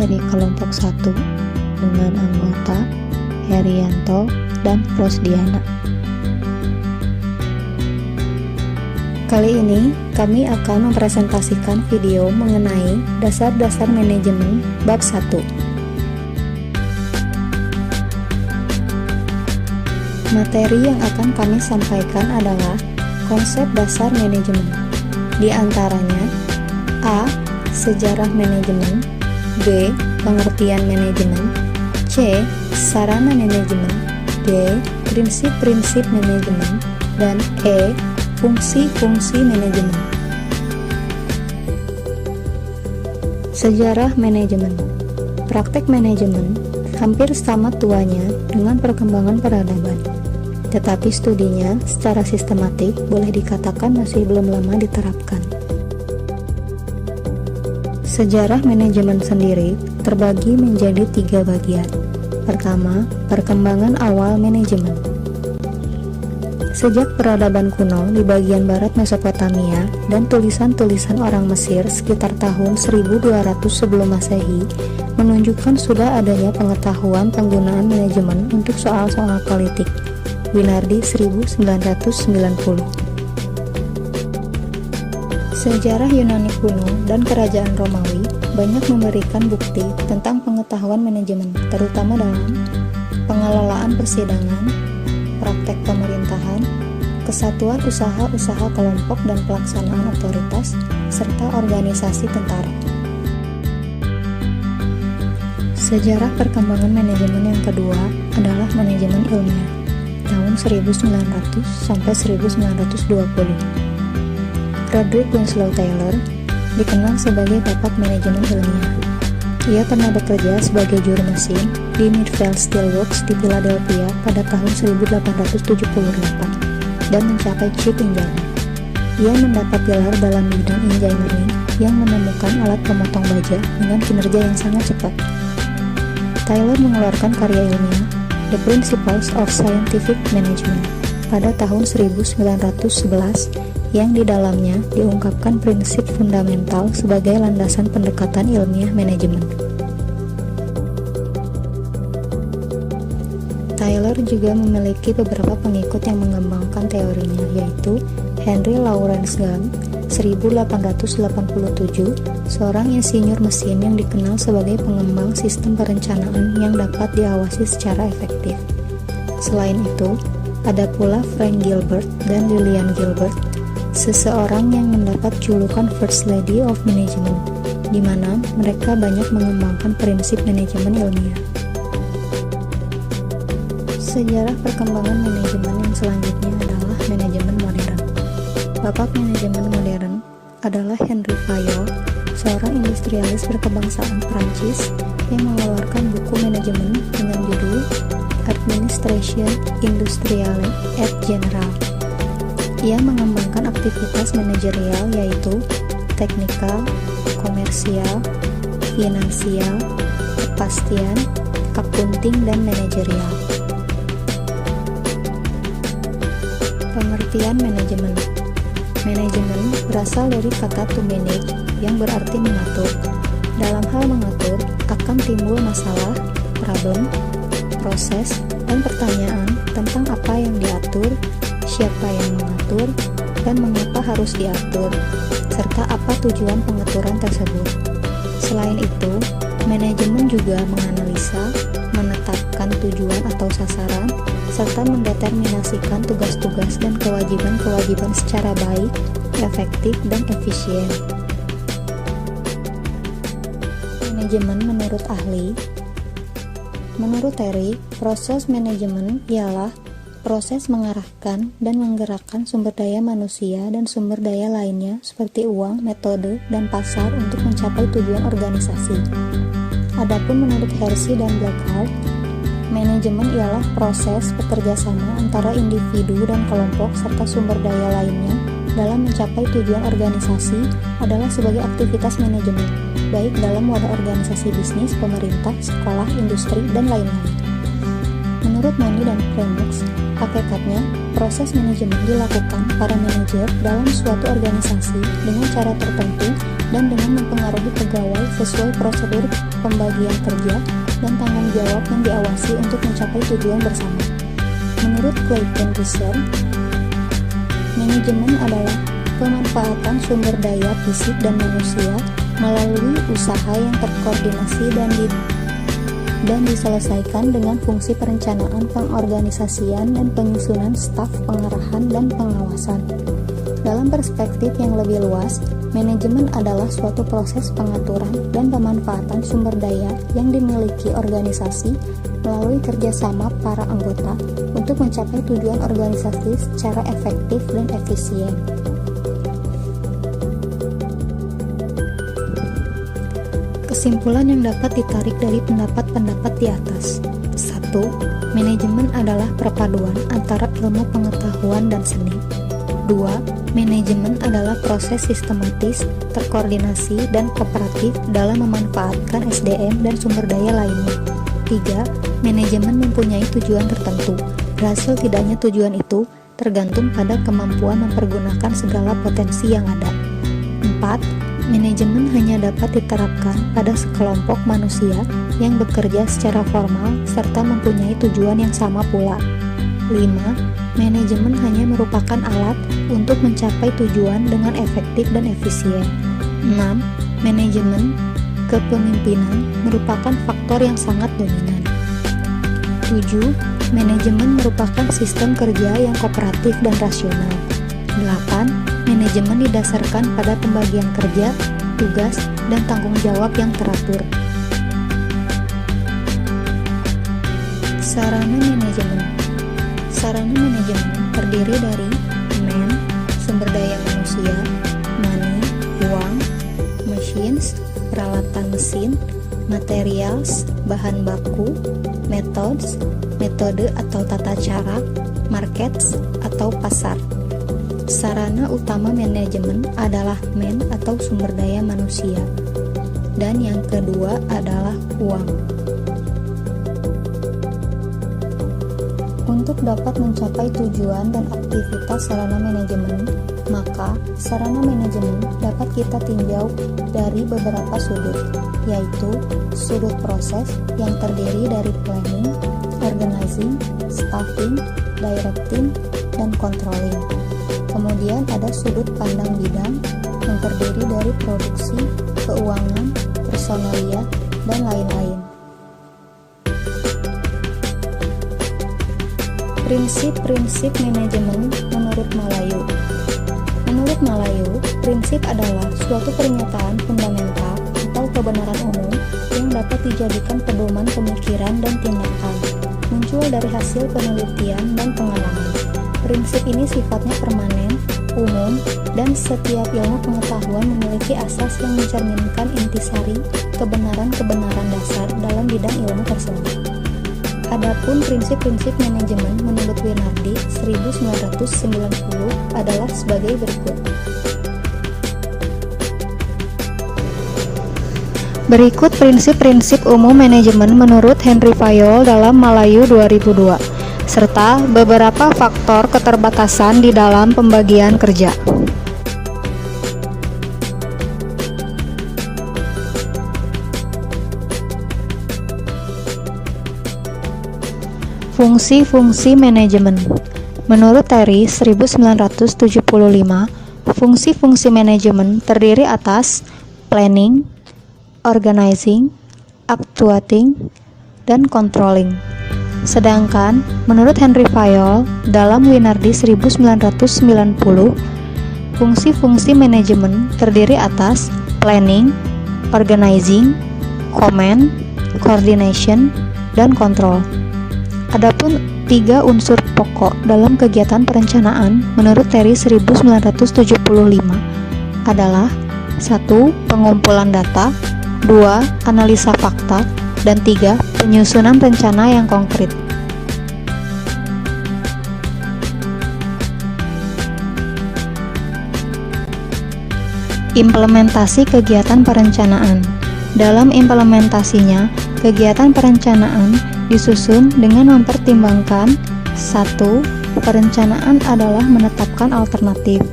dari kelompok 1 dengan anggota Herianto dan Rosdiana. Kali ini kami akan mempresentasikan video mengenai dasar-dasar manajemen bab 1. Materi yang akan kami sampaikan adalah konsep dasar manajemen. Di antaranya A. Sejarah manajemen, B. Pengertian manajemen, C. Sarana manajemen, D. Prinsip-prinsip manajemen, dan E. Fungsi-fungsi manajemen. Sejarah manajemen. Praktek manajemen hampir sama tuanya dengan perkembangan peradaban, tetapi studinya secara sistematik boleh dikatakan masih belum lama diterapkan. Sejarah manajemen sendiri terbagi menjadi 3 bagian. Pertama, perkembangan awal manajemen. Sejak peradaban kuno di bagian barat Mesopotamia dan tulisan-tulisan orang Mesir sekitar tahun 1200 sebelum Masehi menunjukkan sudah adanya pengetahuan penggunaan manajemen untuk soal-soal politik. Winardi 1990. Sejarah Yunani kuno dan kerajaan Romawi banyak memberikan bukti tentang pengetahuan manajemen, terutama dalam pengelolaan persidangan, praktek pemerintahan, kesatuan usaha-usaha kelompok dan pelaksanaan otoritas, serta organisasi tentara. Sejarah perkembangan manajemen yang kedua adalah manajemen ilmiah, tahun 1900 sampai 1920. Frederick Winslow Taylor dikenal sebagai bapak manajemen ilmiah. Ia pernah bekerja sebagai juru mesin di Midvale Steel Works di Philadelphia pada tahun 1878 dan mencapai chief engineer. Ia mendapat gelar dalam bidang engineering yang menemukan alat pemotong baja dengan kinerja yang sangat cepat. Taylor mengeluarkan karya ilmiah The Principles of Scientific Management pada tahun 1911 yang di dalamnya diungkapkan prinsip fundamental sebagai landasan pendekatan ilmiah manajemen. Taylor juga memiliki beberapa pengikut yang mengembangkan teorinya, yaitu Henry Lawrence Gunn 1887, seorang insinyur mesin yang dikenal sebagai pengembang sistem perencanaan yang dapat diawasi secara efektif. Selain itu, ada pula Frank Gilbert dan Lillian Gilbert, seseorang yang mendapat julukan First Lady of Management, di mana mereka banyak mengembangkan prinsip manajemen ilmiah. Sejarah perkembangan manajemen yang selanjutnya adalah manajemen modern. Bapak manajemen modern adalah Henry Fayol, seorang industrialis berkebangsaan Prancis yang mengeluarkan buku manajemen dengan judul Administration Industrielle et Générale. Ia mengembangkan aktivitas manajerial yaitu teknikal, komersial, finansial, kepastian, akunting, dan manajerial. Pengertian manajemen. Manajemen berasal dari kata to manage yang berarti mengatur. Dalam hal mengatur akan timbul masalah, problem, proses, dan pertanyaan tentang apa yang diatur, siapa yang mengatur, dan mengapa harus diatur, serta apa tujuan pengaturan tersebut. Selain itu, manajemen juga menganalisa, menetapkan tujuan atau sasaran, serta mendeterminasikan tugas-tugas dan kewajiban-kewajiban secara baik, efektif, dan efisien. Manajemen menurut ahli. Menurut Terry, proses manajemen ialah proses mengarahkan dan menggerakkan sumber daya manusia dan sumber daya lainnya seperti uang, metode, dan pasar untuk mencapai tujuan organisasi. Adapun menurut Hersey dan Blackhart, manajemen ialah proses bekerjasama antara individu dan kelompok serta sumber daya lainnya dalam mencapai tujuan organisasi adalah sebagai aktivitas manajemen, baik dalam wadah organisasi bisnis, pemerintah, sekolah, industri, dan lain-lain. Menurut Money dan Premix, Hakikatnya, proses manajemen dilakukan para manajer dalam suatu organisasi dengan cara tertentu dan dengan mempengaruhi pegawai sesuai prosedur pembagian kerja dan tanggung jawab yang diawasi untuk mencapai tujuan bersama. Menurut Clayton Research, manajemen adalah pemanfaatan sumber daya fisik dan manusia melalui usaha yang terkoordinasi dan diselesaikan dengan fungsi perencanaan, pengorganisasian, dan penyusunan staf, pengarahan, dan pengawasan. Dalam perspektif yang lebih luas, manajemen adalah suatu proses pengaturan dan pemanfaatan sumber daya yang dimiliki organisasi melalui kerjasama para anggota untuk mencapai tujuan organisasi secara efektif dan efisien. Kesimpulan yang dapat ditarik dari pendapat-pendapat di atas. 1. Manajemen adalah perpaduan antara ilmu pengetahuan dan seni. 2. Manajemen adalah proses sistematis, terkoordinasi, dan kooperatif dalam memanfaatkan SDM dan sumber daya lainnya. 3. Manajemen mempunyai tujuan tertentu. Berhasil tidaknya tujuan itu tergantung pada kemampuan mempergunakan segala potensi yang ada. 4. Manajemen hanya dapat diterapkan pada sekelompok manusia yang bekerja secara formal serta mempunyai tujuan yang sama pula. 5. Manajemen hanya merupakan alat untuk mencapai tujuan dengan efektif dan efisien. 6. Manajemen kepemimpinan merupakan faktor yang sangat dominan. 7. Manajemen merupakan sistem kerja yang kooperatif dan rasional. 8. Manajemen didasarkan pada pembagian kerja, tugas, dan tanggung jawab yang teratur. Sarana manajemen. Sarana manajemen terdiri dari man, sumber daya manusia, money, uang, machines, peralatan mesin, materials, bahan baku, methods, metode atau tata cara, markets atau pasar. Sarana utama manajemen adalah man atau sumber daya manusia, dan yang kedua adalah uang. Untuk dapat mencapai tujuan dan aktivitas sarana manajemen, maka sarana manajemen dapat kita tinjau dari beberapa sudut, yaitu sudut proses yang terdiri dari planning, organizing, staffing, directing, dan controlling. Kemudian ada sudut pandang bidang yang terdiri dari produksi, keuangan, personalia, dan lain-lain. Prinsip-prinsip manajemen menurut Malayu. Menurut Malayu, prinsip adalah suatu pernyataan fundamental atau kebenaran umum yang dapat dijadikan pedoman pemikiran dan tindakan, muncul dari hasil penelitian dan pengalaman. Prinsip ini sifatnya permanen, umum, dan setiap ilmu pengetahuan memiliki asas yang mencerminkan intisari kebenaran-kebenaran dasar dalam bidang ilmu tersebut. Adapun prinsip-prinsip manajemen menurut Winardi 1990 adalah sebagai berikut. Berikut prinsip-prinsip umum manajemen menurut Henry Fayol dalam Malayu 2002. Serta beberapa faktor keterbatasan di dalam pembagian kerja. Fungsi-fungsi manajemen. Menurut Terry 1975, fungsi-fungsi manajemen terdiri atas planning, organizing, actuating, dan controlling. Sedangkan menurut Henry Fayol dalam Winardi 1990, fungsi-fungsi manajemen terdiri atas planning, organizing, command, coordination, dan control. Adapun 3 unsur pokok dalam kegiatan perencanaan menurut Terry 1975 adalah 1. Pengumpulan data, 2. Analisa fakta, dan 3. Penyusunan rencana yang konkret. Implementasi kegiatan perencanaan. Dalam implementasinya, kegiatan perencanaan disusun dengan mempertimbangkan 1. Perencanaan adalah menetapkan alternatif.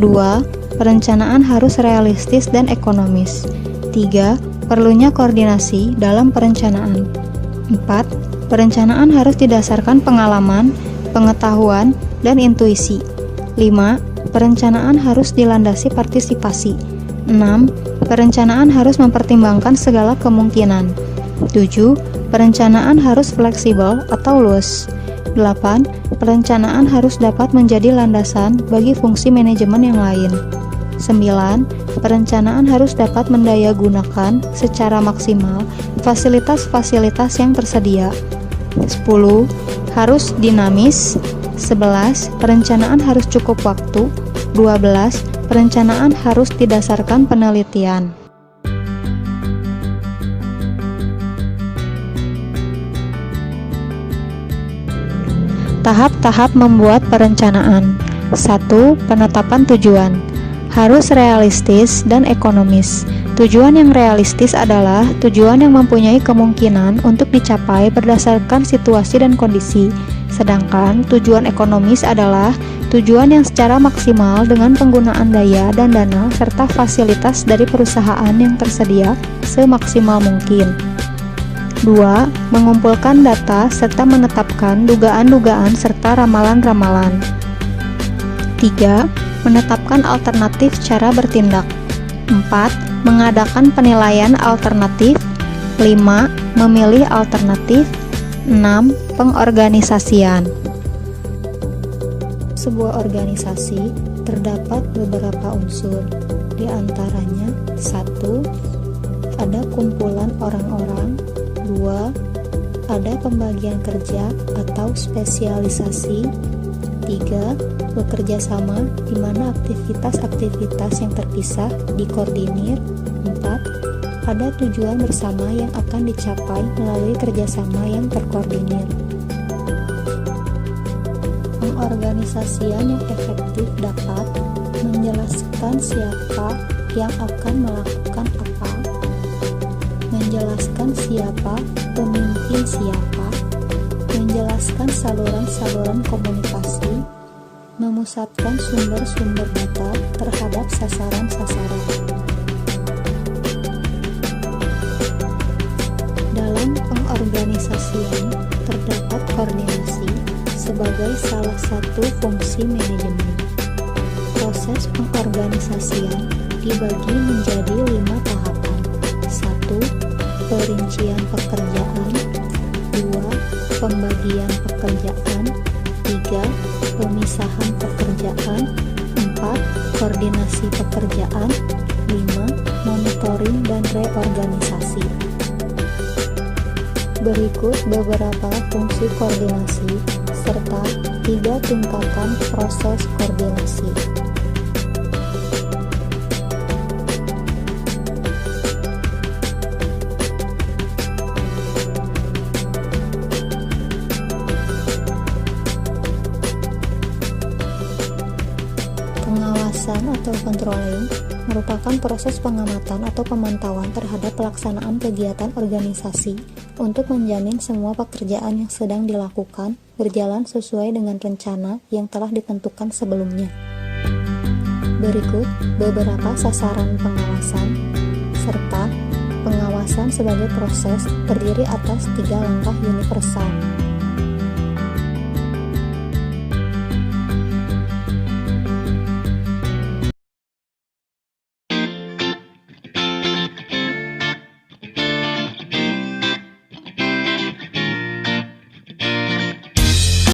2. Perencanaan harus realistis dan ekonomis. 3. Perlunya koordinasi dalam perencanaan. 4. Perencanaan harus didasarkan pengalaman, pengetahuan, dan intuisi. 5. Perencanaan harus dilandasi partisipasi. 6. Perencanaan harus mempertimbangkan segala kemungkinan. 7. Perencanaan harus fleksibel atau luas. 8. Perencanaan harus dapat menjadi landasan bagi fungsi manajemen yang lain. 9. Perencanaan harus dapat mendayagunakan secara maksimal fasilitas-fasilitas yang tersedia. 10. Harus dinamis. 11. Perencanaan harus cukup waktu. 12. Perencanaan harus didasarkan penelitian. Tahap-tahap membuat perencanaan. 1. Penetapan tujuan. Harus realistis dan ekonomis. Tujuan yang realistis adalah tujuan yang mempunyai kemungkinan untuk dicapai berdasarkan situasi dan kondisi. Sedangkan tujuan ekonomis adalah tujuan yang secara maksimal dengan penggunaan daya dan dana serta fasilitas dari perusahaan yang tersedia semaksimal mungkin. 2. Mengumpulkan data serta menetapkan dugaan-dugaan serta ramalan-ramalan. 3. Menetapkan alternatif cara bertindak. 4. Mengadakan penilaian alternatif. 5. Memilih alternatif. 6. Pengorganisasian. Sebuah organisasi terdapat beberapa unsur, di antaranya 1. Ada kumpulan orang-orang. 2. Ada pembagian kerja atau spesialisasi. 3. Bekerja sama di mana aktivitas-aktivitas yang terpisah dikoordinir. 4. Ada tujuan bersama yang akan dicapai melalui kerjasama yang terkoordinir. Pengorganisasian yang efektif dapat menjelaskan siapa yang akan melakukan apa, menjelaskan siapa pemimpin siapa, menjelaskan saluran-saluran komunikasi, memusatkan sumber-sumber data terhadap sasaran-sasaran. Dalam pengorganisasian terdapat koordinasi sebagai salah satu fungsi manajemen. Proses pengorganisasian dibagi menjadi 5 tahapan. 1. Perincian pekerjaan. 2. Pembagian pekerjaan. 3. Pemisahan pekerjaan. 4. Koordinasi pekerjaan. 5. Monitoring dan reorganisasi. Berikut beberapa fungsi koordinasi serta 3 tingkatan proses koordinasi. Pengawasan atau controlling merupakan proses pengamatan atau pemantauan terhadap pelaksanaan kegiatan organisasi untuk menjamin semua pekerjaan yang sedang dilakukan berjalan sesuai dengan rencana yang telah ditentukan sebelumnya. Berikut beberapa sasaran pengawasan, serta pengawasan sebagai proses terdiri atas 3 langkah universal.